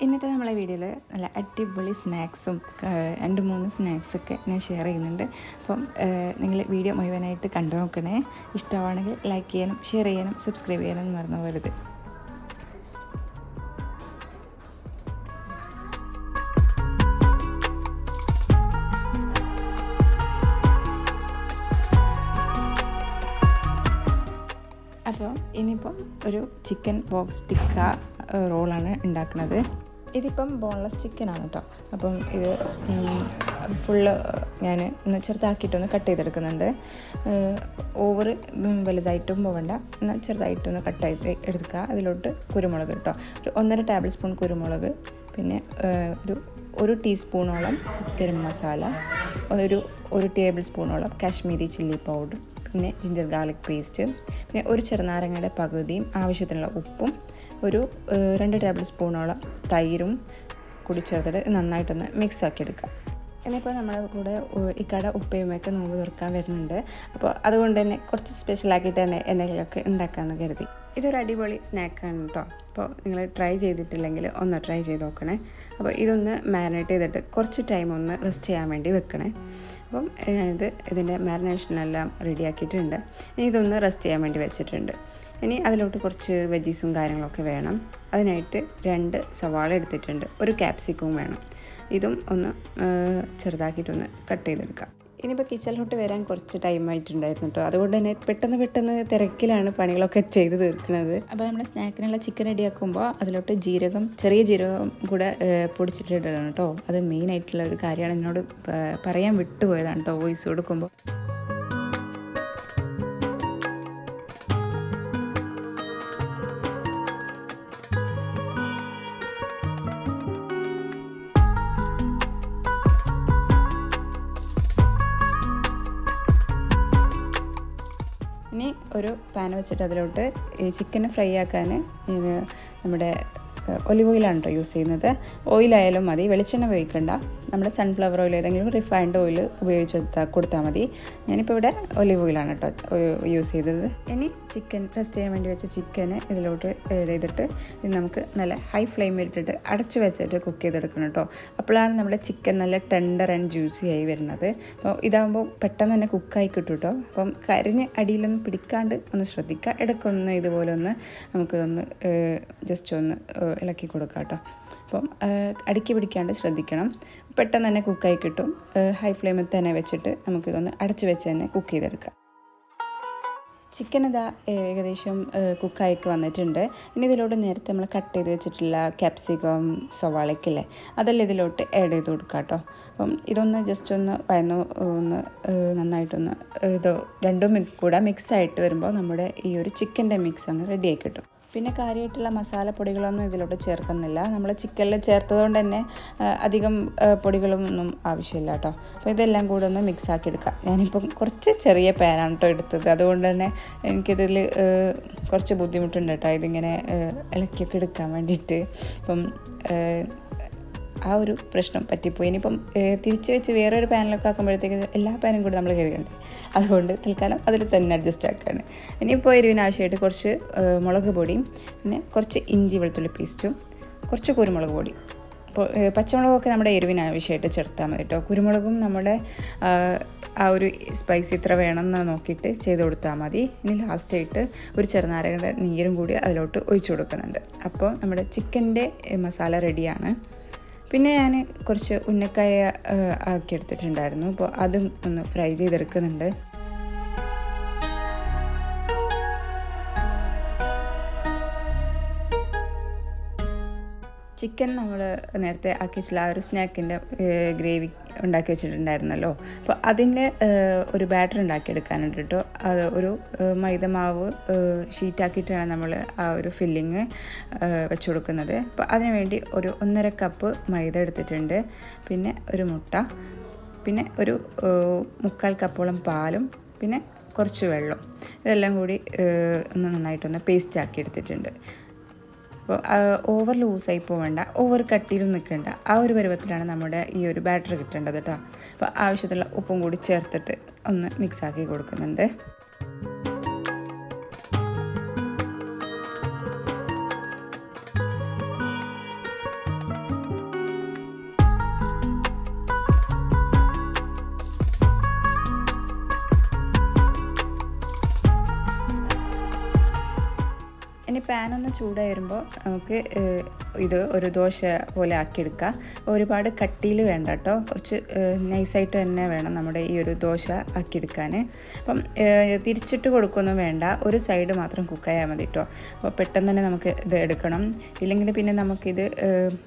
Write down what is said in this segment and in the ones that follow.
ഇന്നത്തെ നമ്മളെ വീഡിയോയിൽ നല്ല അടിപൊളി സ്നാക്സും 2-3 സ്നാക്സൊക്കെ ഞാൻ ഷെയർ ചെയ്യുന്നുണ്ട്. അപ്പം നിങ്ങൾ വീഡിയോ മുഴുവനായിട്ട് കണ്ടു നോക്കണേ. ഇഷ്ടമാണെങ്കിൽ ലൈക്ക് ചെയ്യാനും ഷെയർ ചെയ്യാനും സബ്സ്ക്രൈബ് ചെയ്യാനും മറന്നു പോകരുത്. അപ്പോൾ ഇനിയിപ്പം ഒരു ചിക്കൻ ബോക്സ് ടിക്ക റോളാണ് ഉണ്ടാക്കുന്നത്. ഇതിപ്പം ബോൺലെസ് ചിക്കനാണ് കേട്ടോ. അപ്പം ഇത് ഫുള്ള് ഞാൻ ഒന്ന് ചെറുതാക്കിയിട്ടൊന്ന് കട്ട് ചെയ്തെടുക്കുന്നുണ്ട്. ഓവർ വലുതായിട്ടും പോകണ്ട, എന്നാൽ ചെറുതായിട്ടൊന്ന് കട്ട് ചെയ്ത് എടുക്കുക. അതിലോട്ട് കുരുമുളക് കേട്ടോ, ഒരു 1.5 ടേബിൾ സ്പൂൺ കുരുമുളക്, പിന്നെ ഒരു ടീസ്പൂണോളം ഗരം മസാല, ഒരു ടേബിൾ സ്പൂണോളം കാശ്മീരി ചില്ലി പൗഡർ, പിന്നെ ജിഞ്ചർ ഗാർലിക് പേസ്റ്റ്, പിന്നെ ഒരു ചെറുനാരങ്ങയുടെ പകുതിയും ആവശ്യത്തിനുള്ള ഉപ്പും, ഒരു 2 ടേബിൾ സ്പൂണോളം തൈരും കൂടി ചേർത്തിട്ട് നന്നായിട്ടൊന്ന് മിക്സ് ആക്കി എടുക്കുക. എന്നിപ്പോൾ നമ്മുടെ കൂടെ ഇക്കട ഉപ്പയുമൊക്കെ നോമ്പ് തുറക്കാൻ വരുന്നുണ്ട്. അപ്പോൾ അതുകൊണ്ട് തന്നെ കുറച്ച് സ്പെഷ്യലാക്കിയിട്ട് തന്നെ എന്തെങ്കിലുമൊക്കെ ഉണ്ടാക്കാമെന്ന് കരുതി. ഇതൊരു അടിപൊളി സ്നാക്കാണ് കേട്ടോ. അപ്പോൾ നിങ്ങൾ ട്രൈ ചെയ്തിട്ടില്ലെങ്കിൽ ഒന്ന് ട്രൈ ചെയ്ത് നോക്കണേ. അപ്പോൾ ഇതൊന്ന് മാരിനേറ്റ് ചെയ്തിട്ട് കുറച്ച് ടൈം ഒന്ന് റെസ്റ്റ് ചെയ്യാൻ വേണ്ടി വെക്കണേ. അപ്പം ഇതിൻ്റെ മാരിനേഷനെല്ലാം റെഡിയാക്കിയിട്ടുണ്ട്. ഇനി ഇതൊന്ന് റെസ്റ്റ് ചെയ്യാൻ വേണ്ടി വെച്ചിട്ടുണ്ട്. ഇനി അതിലോട്ട് കുറച്ച് വെജീസും കാര്യങ്ങളൊക്കെ വേണം. അതിനായിട്ട് 2 സവാള എടുത്തിട്ടുണ്ട്, ഒരു ക്യാപ്സിക്കവും വേണം. ഇതും ഒന്ന് ചെറുതാക്കിയിട്ടൊന്ന് കട്ട് ചെയ്തെടുക്കാം. ഇനിയിപ്പോൾ കിച്ചണിലോട്ട് വരാൻ കുറച്ച് ടൈമായിട്ടുണ്ടായിരുന്നു കേട്ടോ. അതുകൊണ്ട് തന്നെ പെട്ടെന്ന് തിരക്കിലാണ് പണികളൊക്കെ ചെയ്ത് തീർക്കുന്നത്. അപ്പോൾ നമ്മുടെ സ്നാക്കിനുള്ള ചിക്കൻ റെഡിയാക്കുമ്പോൾ അതിലോട്ട് ചെറിയ ജീരകം കൂടെ പൊടിച്ചിട്ടിടണം കേട്ടോ. അത് മെയിനായിട്ടുള്ള ഒരു കാര്യമാണ്. എന്നോട് പറയാൻ വിട്ടുപോയതാണ് കേട്ടോ വോയിസ് കൊടുക്കുമ്പോൾ. ഇനി ഒരു പാൻ വെച്ചിട്ട് അതിലോട്ട് ഈ ചിക്കൻ ഫ്രൈ ആക്കാൻ നമ്മുടെ ഒലിവ് ഓയിലാണ് കേട്ടോ യൂസ് ചെയ്യുന്നത്. ഓയിലായാലും മതി, വെളിച്ചെണ്ണ ഉപയോഗിക്കണ്ട. നമ്മുടെ സൺഫ്ലവർ ഓയിൽ ഏതെങ്കിലും റിഫൈൻഡ് ഓയിൽ ഉപയോഗിച്ച് കൊടുത്താൽ മതി. ഞാനിപ്പോൾ ഇവിടെ ഒലിവ് ഓയിലാണ് കേട്ടോ യൂസ് ചെയ്തത്. ഇനി ചിക്കൻ റെസ്റ്റ് ചെയ്യാൻ വേണ്ടി വെച്ച ചിക്കന് ഇതിലോട്ട് ആഡ് ചെയ്തിട്ട് ഇത് നമുക്ക് നല്ല ഹൈ ഫ്ലെയിമിൽ ഇട്ടിട്ട് അടച്ച് വെച്ചിട്ട് കുക്ക് ചെയ്തെടുക്കണം കേട്ടോ. അപ്പോഴാണ് നമ്മുടെ ചിക്കൻ നല്ല ടെൻഡർ ആൻഡ് ജ്യൂസി ആയി വരുന്നത്. അപ്പോൾ ഇതാകുമ്പോൾ പെട്ടെന്ന് തന്നെ കുക്കായി കിട്ടും കേട്ടോ. അപ്പം കരിഞ്ഞ് അടിയിലൊന്നും പിടിക്കാണ്ട് ഒന്ന് ശ്രദ്ധിക്കുക. ഇടയ്ക്കൊന്ന് ഇതുപോലെ ഒന്ന് നമുക്കൊന്ന് ജസ്റ്റ് ഒന്ന് ഇളക്കി കൊടുക്കുക കേട്ടോ. അപ്പം അടുക്കി പിടിക്കാണ്ട് ശ്രദ്ധിക്കണം. പെട്ടെന്ന് തന്നെ കുക്കായി കിട്ടും. ഹൈ ഫ്ലെയിമിൽ തന്നെ വെച്ചിട്ട് നമുക്കിതൊന്ന് അടച്ച് വെച്ച് തന്നെ കുക്ക് ചെയ്തെടുക്കാം. ചിക്കൻ ഇതാ ഏകദേശം കുക്കായിക്ക് വന്നിട്ടുണ്ട്. ഇനി ഇതിലോട്ട് നേരത്തെ നമ്മൾ കട്ട് ചെയ്ത് വെച്ചിട്ടുള്ള ക്യാപ്സിക്കം സവാളയ്ക്കില്ലേ, അതെല്ലാം ഇതിലോട്ട് ആഡ് ചെയ്ത് കൊടുക്കാം കേട്ടോ. അപ്പം ഇതൊന്ന് ജസ്റ്റ് ഒന്ന് നന്നായിട്ടൊന്ന് രണ്ടും കൂടെ മിക്സായിട്ട് വരുമ്പോൾ നമ്മുടെ ഈ ഒരു ചിക്കൻ്റെ മിക്സ് അങ്ങ് റെഡിയായി കിട്ടും. പിന്നെ കാര്യമായിട്ടുള്ള മസാലപ്പൊടികളൊന്നും ഇതിലോട്ട് ചേർക്കുന്നില്ല. നമ്മൾ ചിക്കനിൽ ചേർത്തതുകൊണ്ട് തന്നെ അധികം പൊടികളൊന്നും ആവശ്യമില്ല കേട്ടോ. അപ്പോൾ ഇതെല്ലാം കൂടെ ഒന്ന് മിക്സ് ആക്കി എടുക്കാം. ഞാനിപ്പം കുറച്ച് ചെറിയ പാനാണ് കേട്ടോ എടുത്തത്. അതുകൊണ്ട് തന്നെ എനിക്കിതിൽ കുറച്ച് ബുദ്ധിമുട്ടുണ്ട് കേട്ടോ ഇതിങ്ങനെ ഇളക്കിയൊക്കെ എടുക്കാൻ വേണ്ടിയിട്ട്. അപ്പം ആ ഒരു പ്രശ്നം പറ്റിപ്പോയി. ഇനിയിപ്പം തിരിച്ച് വെച്ച് വേറൊരു പാനിലൊക്കെ ആക്കുമ്പോഴത്തേക്ക് എല്ലാ പാനും കൂടി നമ്മൾ കഴുകണ്ടേ. അതുകൊണ്ട് തൽക്കാലം അതിൽ തന്നെ അഡ്ജസ്റ്റ് ആക്കുകയാണ്. ഇനിയിപ്പോൾ എരിവിന് ആവശ്യമായിട്ട് കുറച്ച് മുളക് പൊടിയും, പിന്നെ കുറച്ച് ഇഞ്ചി വെളുത്തുള്ളി പേസ്റ്റും, കുറച്ച് കുരുമുളക് പൊടി. അപ്പോൾ പച്ചമുളകൊക്കെ നമ്മുടെ എരിവിന് ആവശ്യമായിട്ട് ചേർത്താൽ മതി കേട്ടോ. കുരുമുളകും നമ്മുടെ ആ ഒരു സ്പൈസ് ഇത്ര വേണമെന്ന് നോക്കിയിട്ട് ചെയ്ത് കൊടുത്താൽ മതി. ഇനി ലാസ്റ്റായിട്ട് ഒരു ചെറുനാരങ്ങയുടെ നീരും കൂടി അതിലോട്ട് ഒഴിച്ചു കൊടുക്കുന്നുണ്ട്. അപ്പോൾ നമ്മുടെ ചിക്കൻ്റെ മസാല റെഡിയാണ്. പിന്നെ ഞാൻ കുറച്ച് ഉന്നക്കായ ആക്കിയെടുത്തിട്ടുണ്ടായിരുന്നു. അപ്പോൾ അതും ഒന്ന് ഫ്രൈ ചെയ്തെടുക്കുന്നുണ്ട്. ചിക്കൻ നമ്മൾ നേരത്തെ ആക്കി വെച്ചില്ല ആ ഒരു സ്നാക്കിൻ്റെ ഗ്രേവി ഉണ്ടാക്കി വെച്ചിട്ടുണ്ടായിരുന്നല്ലോ. അപ്പോൾ അതിൻ്റെ ഒരു ബാറ്റർ ഉണ്ടാക്കിയെടുക്കാനുണ്ട് കേട്ടോ. അത് ഒരു മൈദമാവ് ഷീറ്റാക്കിയിട്ട് വേണം നമ്മൾ ആ ഒരു ഫില്ലിങ് വെച്ച് കൊടുക്കുന്നത്. അപ്പോൾ അതിന് വേണ്ടി ഒരു 1.5 കപ്പ് മൈദ എടുത്തിട്ടുണ്ട്, പിന്നെ ഒരു മുട്ട, പിന്നെ ഒരു 3/4 കപ്പോളം പാലും, പിന്നെ കുറച്ച് വെള്ളം. ഇതെല്ലാം കൂടി ഒന്ന് നന്നായിട്ടൊന്ന് പേസ്റ്റ് ആക്കി എടുത്തിട്ടുണ്ട്. അപ്പോൾ ഓവർ ലൂസായി പോവേണ്ട, ഓവർ കട്ടിയിലും നിൽക്കേണ്ട, ആ ഒരു പരുവത്തിലാണ് നമ്മുടെ ഈ ഒരു ബാറ്റർ കിട്ടേണ്ടത് കേട്ടോ. അപ്പോൾ ആവശ്യത്തിലുള്ള ഉപ്പും കൂടി ചേർത്തിട്ട് ഒന്ന് മിക്സാക്കി കൊടുക്കുന്നുണ്ട്. പാൻ ഒന്ന് ചൂടായി വരുമ്പോൾ നമുക്ക് ഇത് ഒരു ദോശ പോലെ ആക്കിയെടുക്കാം. ഒരുപാട് കട്ടിയിൽ വേണ്ട കേട്ടോ, കുറച്ച് നൈസായിട്ട് തന്നെ വേണം നമ്മുടെ ഈ ഒരു ദോശ ആക്കിയെടുക്കാൻ. അപ്പം തിരിച്ചിട്ട് കൊടുക്കൊന്നും വേണ്ട, ഒരു സൈഡ് മാത്രം കുക്കായാൽ മതി കേട്ടോ. അപ്പോൾ പെട്ടെന്ന് തന്നെ നമുക്ക് ഇത് എടുക്കണം. ഇല്ലെങ്കിൽ പിന്നെ നമുക്കിത്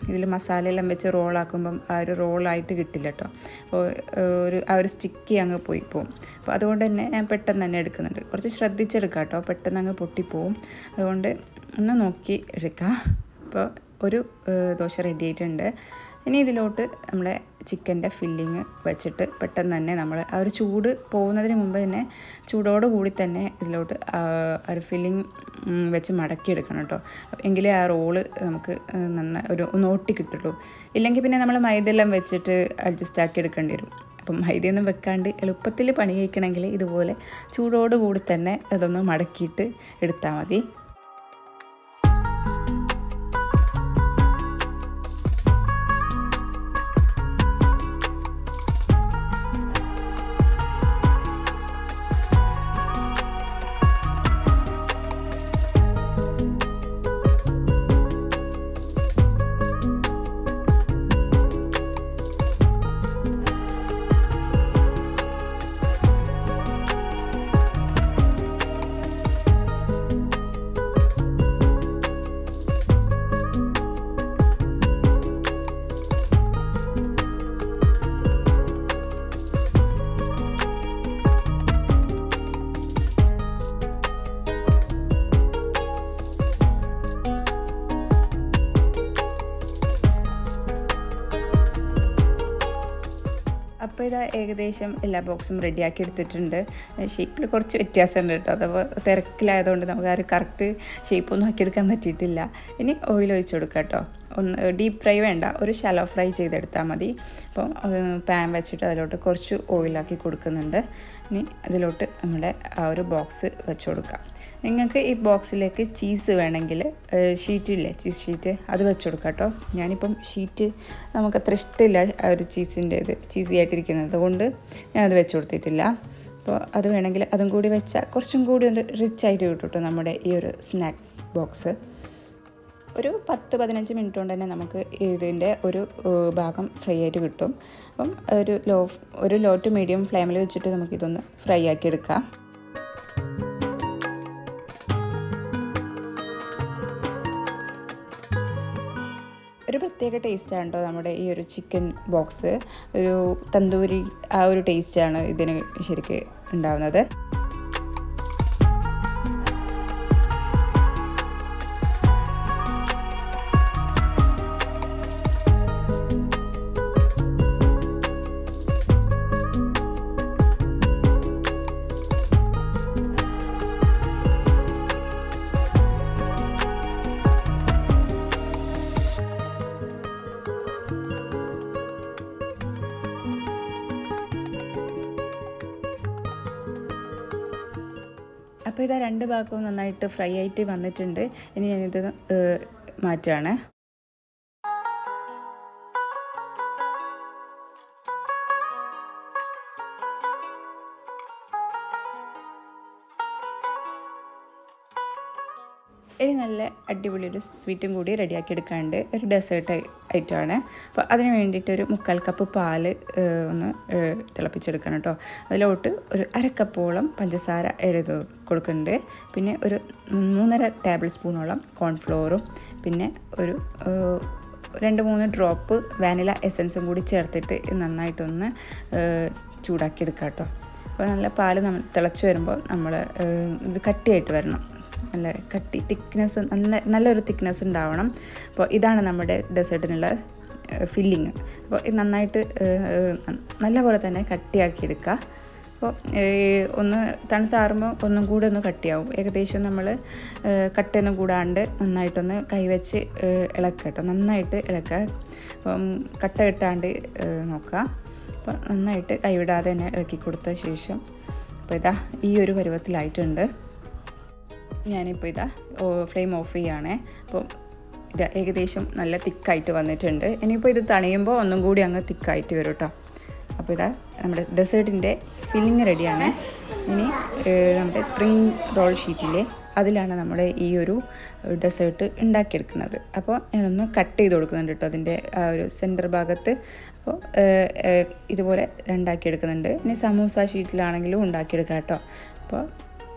ഇതിൽ മസാലയെല്ലാം വെച്ച് റോളാക്കുമ്പം ആ ഒരു റോളായിട്ട് കിട്ടില്ല കേട്ടോ. അപ്പോൾ ആ ഒരു സ്റ്റിക്കി അങ്ങ് പോവും. അപ്പോൾ അതുകൊണ്ട് തന്നെ ഞാൻ പെട്ടെന്ന് തന്നെ എടുക്കുന്നുണ്ട്. കുറച്ച് ശ്രദ്ധിച്ചെടുക്കാം കേട്ടോ, പെട്ടെന്ന് അങ്ങ് പൊട്ടിപ്പോവും. അതുകൊണ്ട് ഒന്ന് നോക്കി എടുക്കാം. അപ്പോൾ ഒരു ദോശ റെഡി ആയിട്ടുണ്ട്. ഇനി ഇതിലോട്ട് നമ്മുടെ ചിക്കൻ്റെ ഫില്ലിങ് വെച്ചിട്ട് പെട്ടെന്ന് തന്നെ നമ്മൾ ആ ഒരു ചൂട് പോകുന്നതിന് മുമ്പ് തന്നെ ചൂടോട് കൂടി തന്നെ ഇതിലോട്ട് ആ ഒരു ഫില്ലിങ് വെച്ച് മടക്കിയെടുക്കണം കേട്ടോ. എങ്കിലേ ആ റോള് നമുക്ക് നന്നായി ഒന്ന് ഒട്ടി കിട്ടുള്ളൂ. ഇല്ലെങ്കിൽ പിന്നെ നമ്മൾ മൈദെല്ലാം വെച്ചിട്ട് അഡ്ജസ്റ്റ് ആക്കി എടുക്കേണ്ടി വരും. അപ്പം മൈദയൊന്നും വെക്കാണ്ട് എളുപ്പത്തിൽ പണി കഴിക്കണമെങ്കിൽ ഇതുപോലെ ചൂടോട് കൂടി തന്നെ അതൊന്ന് മടക്കിയിട്ട് എടുത്താൽ മതി. അപ്പോൾ ഇതാ ഏകദേശം എല്ലാ ബോക്സും റെഡിയാക്കി എടുത്തിട്ടുണ്ട്. ഷേപ്പിൽ കുറച്ച് വ്യത്യാസമുണ്ട് കേട്ടോ, അതപ്പോൾ തിരക്കിലായതുകൊണ്ട് നമുക്ക് ആ ഒരു കറക്റ്റ് ഷേപ്പൊന്നും ആക്കിയെടുക്കാൻ പറ്റിയിട്ടില്ല. ഇനി ഓയിൽ ഒഴിച്ച് കൊടുക്കാം കേട്ടോ. ഒന്ന് ഡീപ്പ് ഫ്രൈ വേണ്ട, ഒരു ഷാലോ ഫ്രൈ ചെയ്തെടുത്താൽ മതി. അപ്പോൾ പാൻ വെച്ചിട്ട് അതിലോട്ട് കുറച്ച് ഓയിലാക്കി കൊടുക്കുന്നുണ്ട്. ഇനി അതിലോട്ട് നമ്മുടെ ആ ഒരു ബോക്സ് വെച്ച് കൊടുക്കാം. നിങ്ങൾക്ക് ഈ ബോക്സിലേക്ക് ചീസ് വേണമെങ്കിൽ ഷീറ്റില്ലേ, ചീസ് ഷീറ്റ്, അത് വെച്ച് കൊടുക്കാം കേട്ടോ. ഞാനിപ്പം ഷീറ്റ് നമുക്കത്ര ഇഷ്ടമില്ല ആ ഒരു ചീസി ആയിട്ടിരിക്കുന്നത് കൊണ്ട് ഞാനത് വെച്ച് കൊടുത്തിട്ടില്ല. അപ്പോൾ അത് വേണമെങ്കിൽ അതും കൂടി വെച്ചാൽ കുറച്ചും കൂടി ഒന്ന് റിച്ച് ആയിട്ട് കിട്ടും കേട്ടോ നമ്മുടെ ഈ ഒരു സ്നാക്ക് ബോക്സ്. ഒരു 10-15 മിനിറ്റ് കൊണ്ട് തന്നെ നമുക്ക് ഇതിൻ്റെ ഒരു ഭാഗം ഫ്രൈ ആയിട്ട് കിട്ടും. അപ്പം ഒരു ലോ ടു മീഡിയം ഫ്ലെയിമിൽ വെച്ചിട്ട് നമുക്കിതൊന്ന് ഫ്രൈ ആക്കി എടുക്കാം. ഒരു പ്രത്യേക ടേസ്റ്റാണ് കേട്ടോ നമ്മുടെ ഈ ഒരു ചിക്കൻ ബോക്സ്. ഒരു തന്തൂരി ആ ഒരു ടേസ്റ്റാണ് ഇതിന് ശരിക്ക് ഉണ്ടാവുന്നത്. അപ്പോൾ ഇതാ രണ്ട് ഭാഗവും നന്നായിട്ട് ഫ്രൈ ആയിട്ട് വന്നിട്ടുണ്ട്. ഇനി ഞാനിത് മാറ്റുകയാണ്. ഇനി നല്ല അടിപൊളി ഒരു സ്വീറ്റും കൂടി റെഡിയാക്കി എടുക്കാണ്ട് ഒരു ഡെസേർട്ട് ഐറ്റമാണ്. അപ്പോൾ അതിന് വേണ്ടിയിട്ട് ഒരു 3/4 കപ്പ് പാൽ ഒന്ന് തിളപ്പിച്ചെടുക്കണം കേട്ടോ. അതിലോട്ട് ഒരു 1/2 കപ്പോളം പഞ്ചസാര എഴുതി കൊടുക്കുന്നുണ്ട്. പിന്നെ ഒരു 3.5 ടേബിൾ സ്പൂണോളം കോൺഫ്ലോറും പിന്നെ ഒരു 2-3 ഡ്രോപ്പ് വാനില എസൻസും കൂടി ചേർത്തിട്ട് നന്നായിട്ടൊന്ന് ചൂടാക്കിയെടുക്കാം കേട്ടോ. അപ്പോൾ നല്ല പാൽ തിളച്ച് വരുമ്പോൾ നമ്മൾ ഇത് കട്ടിയായിട്ട് വരണം, നല്ല കട്ടി തിക്നെസ്, നല്ലൊരു തിക്നെസ് ഉണ്ടാവണം. അപ്പോൾ ഇതാണ് നമ്മുടെ ഡെസേർട്ടിനുള്ള ഫില്ലിങ്. അപ്പോൾ ഇത് നന്നായിട്ട് നല്ലപോലെ തന്നെ കട്ടിയാക്കിയെടുക്കുക. അപ്പോൾ ഒന്ന് തണുത്താറുമ്പോൾ ഒന്നും കൂടെ ഒന്ന് കട്ടിയാവും. ഏകദേശം നമ്മൾ കട്ടയൊന്നും കൂടാണ്ട് നന്നായിട്ടൊന്ന് കൈവച്ച് ഇളക്കുക കേട്ടോ, നന്നായിട്ട് ഇളക്കുക. അപ്പം കട്ട കിട്ടാണ്ട് നോക്കുക. അപ്പോൾ നന്നായിട്ട് കൈവിടാതെ തന്നെ ഇളക്കി കൊടുത്ത ശേഷം അപ്പോൾ ഇതാ ഈ ഒരു പരുവത്തിലായിട്ടുണ്ട്. ഞാനിപ്പോൾ ഇതാ ഫ്ലെയിം ഓഫ് ചെയ്യുകയാണേ. അപ്പോൾ ഇത് ഏകദേശം നല്ല തിക്കായിട്ട് വന്നിട്ടുണ്ട്. ഇനിയിപ്പോൾ ഇത് തണിയുമ്പോൾ ഒന്നും കൂടി അങ്ങ് തിക്കായിട്ട് വരും കേട്ടോ. അപ്പോൾ ഇതാ നമ്മുടെ ഡെസേർട്ടിൻ്റെ ഫില്ലിങ് റെഡിയാണ്. ഇനി നമ്മുടെ സ്പ്രിംഗ് റോൾ ഷീറ്റിലെ അതിലാണ് നമ്മുടെ ഈ ഒരു ഡെസേർട്ട് ഉണ്ടാക്കിയെടുക്കുന്നത്. അപ്പോൾ ഞാനൊന്ന് കട്ട് ചെയ്ത് കൊടുക്കുന്നുണ്ട് കേട്ടോ അതിൻ്റെ ആ ഒരു സെൻറ്റർ ഭാഗത്ത്. അപ്പോൾ ഇതുപോലെ രണ്ടാക്കിയെടുക്കുന്നുണ്ട്. ഇനി സമൂസ ഷീറ്റിലാണെങ്കിലും ഉണ്ടാക്കിയെടുക്കാം കേട്ടോ. അപ്പോൾ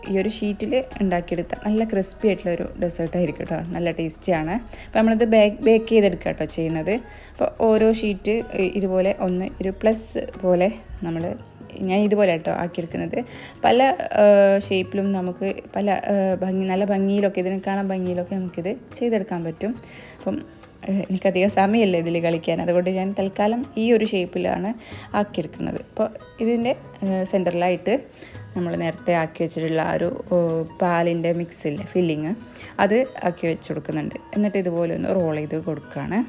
ഈ ഒരു ഷീറ്റിൽ ഉണ്ടാക്കിയെടുത്ത നല്ല ക്രിസ്പി ആയിട്ടുള്ളൊരു ഡെസേർട്ടായിരിക്കും കേട്ടോ, നല്ല ടേസ്റ്റിയാണ്. അപ്പോൾ നമ്മളിത് ബേക്ക് ചെയ്തെടുക്കുക കേട്ടോ ചെയ്യുന്നത്. അപ്പോൾ ഓരോ ഷീറ്റ് ഇതുപോലെ ഒന്ന് ഒരു പ്ലസ് പോലെ ഞാൻ ഇതുപോലെ കേട്ടോ ആക്കിയെടുക്കുന്നത്. പല ഷേപ്പിലും നമുക്ക് പല നല്ല ഭംഗിയിലൊക്കെ ഇതിനെ കാണാൻ ഭംഗിയിലൊക്കെ നമുക്കിത് ചെയ്തെടുക്കാൻ പറ്റും. അപ്പം എനിക്കധികം സമയമല്ല ഇതിൽ കളിക്കാൻ, അതുകൊണ്ട് ഞാൻ തൽക്കാലം ഈ ഒരു ഷേപ്പിലാണ് ആക്കിയെടുക്കുന്നത്. അപ്പോൾ ഇതിൻ്റെ സെൻറ്ററിലായിട്ട് നമ്മൾ നേരത്തെ ആക്കി വെച്ചിട്ടുള്ള ആ ഒരു പാലിൻ്റെ മിക്സില്ലേ ഫില്ലിങ്, അത് ആക്കി വെച്ച് കൊടുക്കുന്നുണ്ട്. എന്നിട്ട് ഇതുപോലെ ഒന്ന് റോൾ ചെയ്ത് കൊടുക്കുകയാണ്.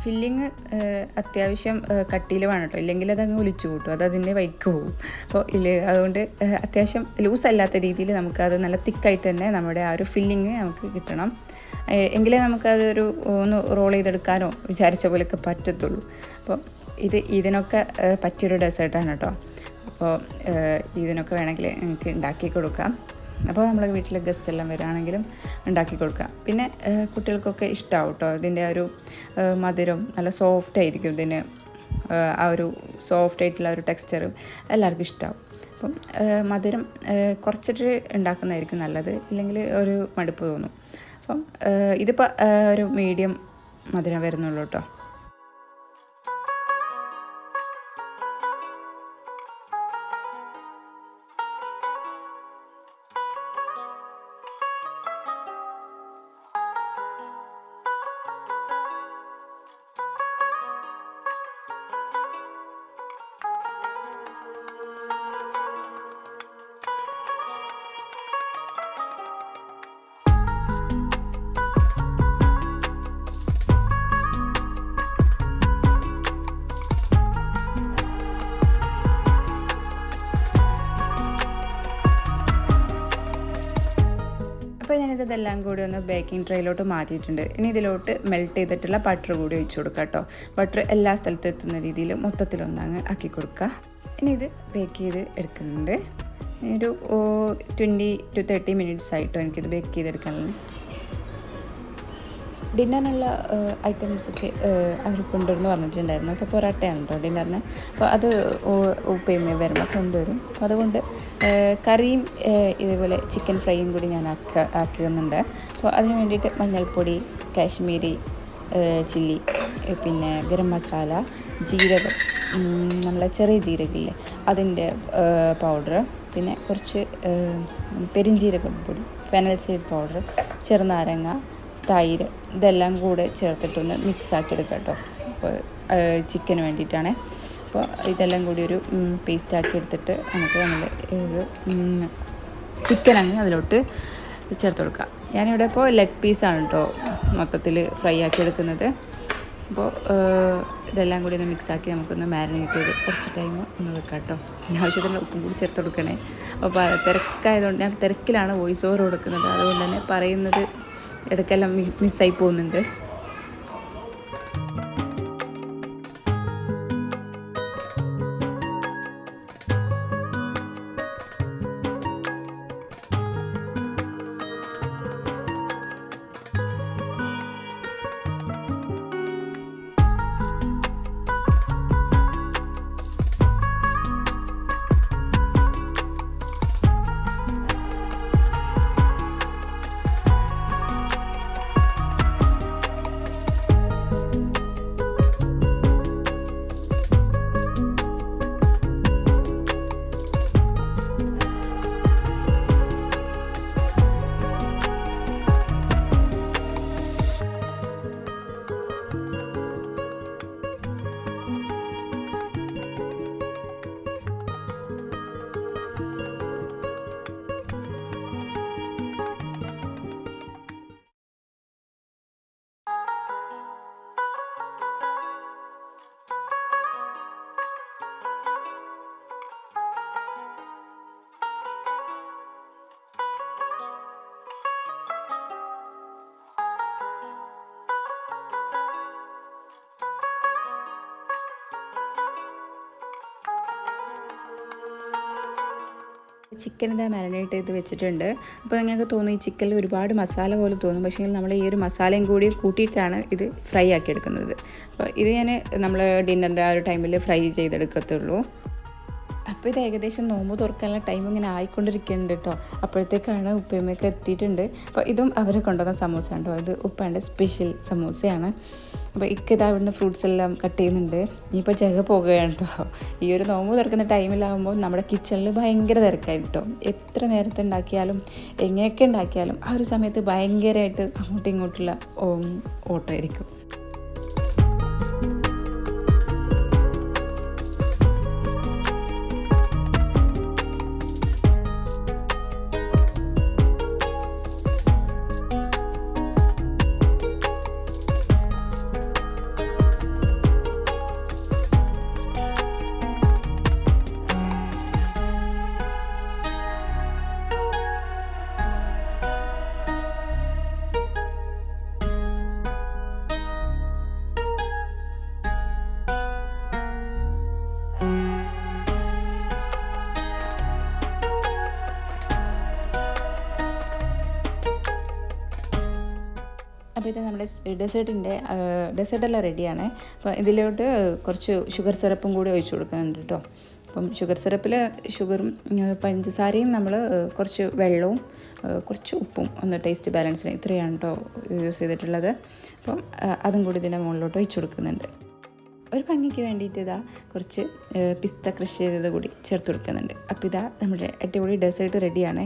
ഫില്ലിങ് അത്യാവശ്യം കട്ടിയിൽ വേണം കേട്ടോ, ഇല്ലെങ്കിൽ അതങ്ങ് ഒലിച്ചു കൂട്ടും, അത് അതിൻ്റെ വഴിക്ക് പോകും. അപ്പോൾ അതുകൊണ്ട് അത്യാവശ്യം ലൂസല്ലാത്ത രീതിയിൽ നമുക്കത് നല്ല തിക്കായിട്ട് തന്നെ നമ്മുടെ ആ ഒരു ഫില്ലിങ് നമുക്ക് കിട്ടണം. എങ്കിലേ നമുക്കതൊരു ഒന്ന് റോൾ ചെയ്തെടുക്കാനോ വിചാരിച്ച പോലെയൊക്കെ പറ്റത്തുള്ളൂ. അപ്പോൾ ഇതിനൊക്കെ പറ്റിയൊരു ഡെസേർട്ടാണ് കേട്ടോ. അപ്പോൾ ഇതിനൊക്കെ വേണമെങ്കിൽ എനിക്ക് ഉണ്ടാക്കി കൊടുക്കാം. അപ്പോൾ നമ്മളെ വീട്ടിൽ ഗസ്റ്റ് എല്ലാം വരികയാണെങ്കിലും ഉണ്ടാക്കി കൊടുക്കാം. പിന്നെ കുട്ടികൾക്കൊക്കെ ഇഷ്ടമാവും കേട്ടോ, ഇതിൻ്റെ ഒരു മധുരം നല്ല സോഫ്റ്റ് ആയിരിക്കും. ഇതിന് ആ ഒരു സോഫ്റ്റ് ആയിട്ടുള്ള ഒരു ടെക്സ്ചറും എല്ലാവർക്കും ഇഷ്ടമാവും. അപ്പം മധുരം കുറച്ചിട്ട് ഉണ്ടാക്കുന്നതായിരിക്കും നല്ലത്, ഇല്ലെങ്കിൽ ഒരു മടുപ്പ് തോന്നും. അപ്പം ഇതിപ്പോൾ ഒരു മീഡിയം മധുരം വരുന്നുള്ളൂ കേട്ടോ. അപ്പോൾ ഞാനിതെല്ലാം കൂടി ഒന്ന് ബേക്കിംഗ് ട്രേയിലോട്ട് മാറ്റിയിട്ടുണ്ട്. ഇനി ഇതിലോട്ട് മെൽറ്റ് ചെയ്തിട്ടുള്ള ബട്ടർ കൂടി ഒഴിച്ചു കൊടുക്കുക കേട്ടോ. ബട്ടർ എല്ലാ സ്ഥലത്തും എത്തുന്ന രീതിയിൽ മൊത്തത്തിലൊന്നങ്ങ് ആക്കി കൊടുക്കുക. ഇനി ഇത് ബേക്ക് ചെയ്ത് എടുക്കുന്നുണ്ട്. ഒരു 20 to 30 മിനിറ്റ്സ് ആയിട്ടോ എനിക്കിത് ബേക്ക് ചെയ്തെടുക്കാനുള്ളത്. ഡിന്നറിനുള്ള ഐറ്റംസൊക്കെ അവർ കൊണ്ടുവരുന്നു പറഞ്ഞിട്ടുണ്ടായിരുന്നു. അപ്പോൾ പൊറോട്ടയാണ് കേട്ടോ ഡിന്നറിന്. അപ്പോൾ അത് ഉപ്പയുമ്മയും വരുമ്പോൾ കൊണ്ടുവരും. അപ്പോൾ അതുകൊണ്ട് കറിയും ഇതേപോലെ ചിക്കൻ ഫ്രൈയും കൂടി ഞാൻ ആക്കുന്നുണ്ട്. അപ്പോൾ അതിന് വേണ്ടിയിട്ട് മഞ്ഞൾപ്പൊടി, കാശ്മീരി ചില്ലി, പിന്നെ ഗരം മസാല, ജീരകം, നമ്മളെ ചെറിയ ജീരകമില്ലേ അതിൻ്റെ പൗഡർ, പിന്നെ കുറച്ച് പെരിഞ്ജീരകം പൊടി, ഫെനൽ സീഡ് പൗഡർ, ചെറുനാരങ്ങ, തൈര്, ഇതെല്ലാം കൂടെ ചേർത്തിട്ടൊന്ന് മിക്സാക്കി എടുക്കാം കേട്ടോ. അപ്പോൾ ചിക്കന് വേണ്ടിയിട്ടാണ്. അപ്പോൾ ഇതെല്ലാം കൂടി ഒരു പേസ്റ്റാക്കി എടുത്തിട്ട് നമുക്ക് നമ്മൾ ഒരു ചിക്കൻ അങ്ങ് അതിലോട്ട് ചേർത്ത് കൊടുക്കാം. ഞാനിവിടെ ഇപ്പോൾ ലെഗ് പീസാണ് കേട്ടോ മൊത്തത്തിൽ ഫ്രൈ ആക്കി എടുക്കുന്നത്. അപ്പോൾ ഇതെല്ലാം കൂടി ഒന്ന് മിക്സാക്കി നമുക്കൊന്ന് മാരിനേറ്റ് ചെയ്ത് കുറച്ച് ടൈം ഒന്ന് വെക്കാം കേട്ടോ. പിന്നെ ആവശ്യത്തിന് ഉപ്പും കൂടി ചേർത്ത് കൊടുക്കണേ. അപ്പോൾ തിരക്കായതുകൊണ്ട് ഞാൻ തിരക്കിലാണ് വോയിസ് ഓവർ കൊടുക്കുന്നത്, അതുകൊണ്ട് തന്നെ പറയുന്നത് ഇടയ്ക്കെല്ലാം മിസ്സായി പോകുന്നുണ്ട്. ചിക്കൻ ഇതാ മാരിനേറ്റ് ചെയ്ത് വെച്ചിട്ടുണ്ട്. അപ്പോൾ നിങ്ങൾക്ക് തോന്നും ഈ ചിക്കനിൽ ഒരുപാട് മസാല പോലെ തോന്നും, പക്ഷേ നമ്മൾ ഈ ഒരു മസാലയും കൂടി കൂട്ടിയിട്ടാണ് ഇത് ഫ്രൈ ആക്കി എടുക്കുന്നത്. അപ്പോൾ ഇത് ഞാൻ നമ്മൾ ഡിന്നറിൻ്റെ ആ ഒരു ടൈമിൽ ഫ്രൈ ചെയ്തെടുക്കത്തുള്ളൂ. അപ്പോൾ ഇത് ഏകദേശം നോമ്പ് തുറക്കാനുള്ള ടൈം ഇങ്ങനെ ആയിക്കൊണ്ടിരിക്കുന്നുണ്ട് കേട്ടോ. അപ്പോഴത്തേക്കാണ് ഉപ്പയമ്മയൊക്കെ എത്തിയിട്ടുണ്ട്. അപ്പോൾ ഇതും അവർ കൊണ്ടുവന്ന സമൂസയാണ് കേട്ടോ. ഇത് ഉപ്പാൻ്റെ സ്പെഷ്യൽ സമൂസയാണ്. അപ്പോൾ ഇതാ ഇവിടുന്ന് ഫ്രൂട്ട്സ് എല്ലാം കട്ട് ചെയ്യുന്നുണ്ട്. ഇനിയിപ്പോൾ ജഗ പോകുകയാണ് കേട്ടോ. ഈ ഒരു നോമ്പ് തുറക്കുന്ന ടൈമിലാകുമ്പോൾ നമ്മുടെ കിച്ചണിൽ ഭയങ്കര തിരക്കായിരിക്കും കേട്ടോ. എത്ര നേരത്തെ ഉണ്ടാക്കിയാലും എങ്ങനെയൊക്കെ ഉണ്ടാക്കിയാലും ആ ഒരു സമയത്ത് ഭയങ്കരമായിട്ട് അങ്ങോട്ടും ഇങ്ങോട്ടുള്ള ഓട്ടമായിരിക്കും. അപ്പോൾ ഇത് നമ്മുടെ ഡെസേർട്ടെല്ലാം റെഡിയാണ്. അപ്പോൾ ഇതിലോട്ട് കുറച്ച് ഷുഗർ സിറപ്പും കൂടി ഒഴിച്ചു കൊടുക്കുന്നുണ്ട് കേട്ടോ. അപ്പം ഷുഗർ സിറപ്പിൽ ഷുഗറും പഞ്ചസാരയും നമ്മൾ കുറച്ച് വെള്ളവും കുറച്ച് ഉപ്പും ഒന്ന് ടേസ്റ്റ് ബാലൻസിന് ഇത്രയാണ് കേട്ടോ യൂസ് ചെയ്തിട്ടുള്ളത്. അപ്പം അതും കൂടി ഇതിൻ്റെ മുകളിലോട്ട് ഒഴിച്ചു കൊടുക്കുന്നുണ്ട്. ഒരു ഭംഗിക്ക് വേണ്ടിയിട്ട് ഇതാ കുറച്ച് പിസ്ത ക്രഷ് ചെയ്തത് കൂടി ചേർത്ത് കൊടുക്കുന്നുണ്ട്. അപ്പോൾ ഇതാ നമ്മുടെ അടിപൊളി ഡെസേർട്ട് റെഡിയാണ്.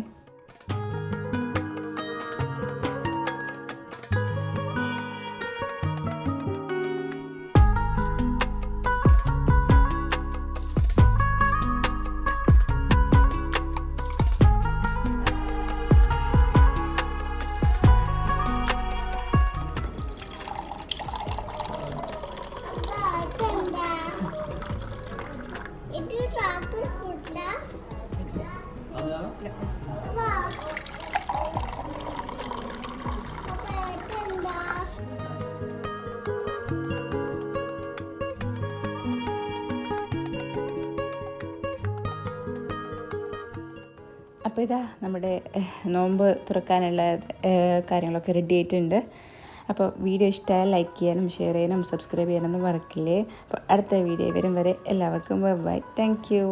അപ്പോൾ ഇതാ നമ്മുടെ നോമ്പ് തുറക്കാനുള്ള കാര്യങ്ങളൊക്കെ റെഡി ആയിട്ടുണ്ട്. അപ്പോൾ വീഡിയോ ഇഷ്ടമായാൽ ലൈക്ക് ചെയ്യാനും ഷെയർ ചെയ്യാനും സബ്സ്ക്രൈബ് ചെയ്യാനൊന്നും മറക്കില്ലേ. അപ്പോൾ അടുത്ത വീഡിയോ വരും വരെ എല്ലാവർക്കും ബൈ. Thank you.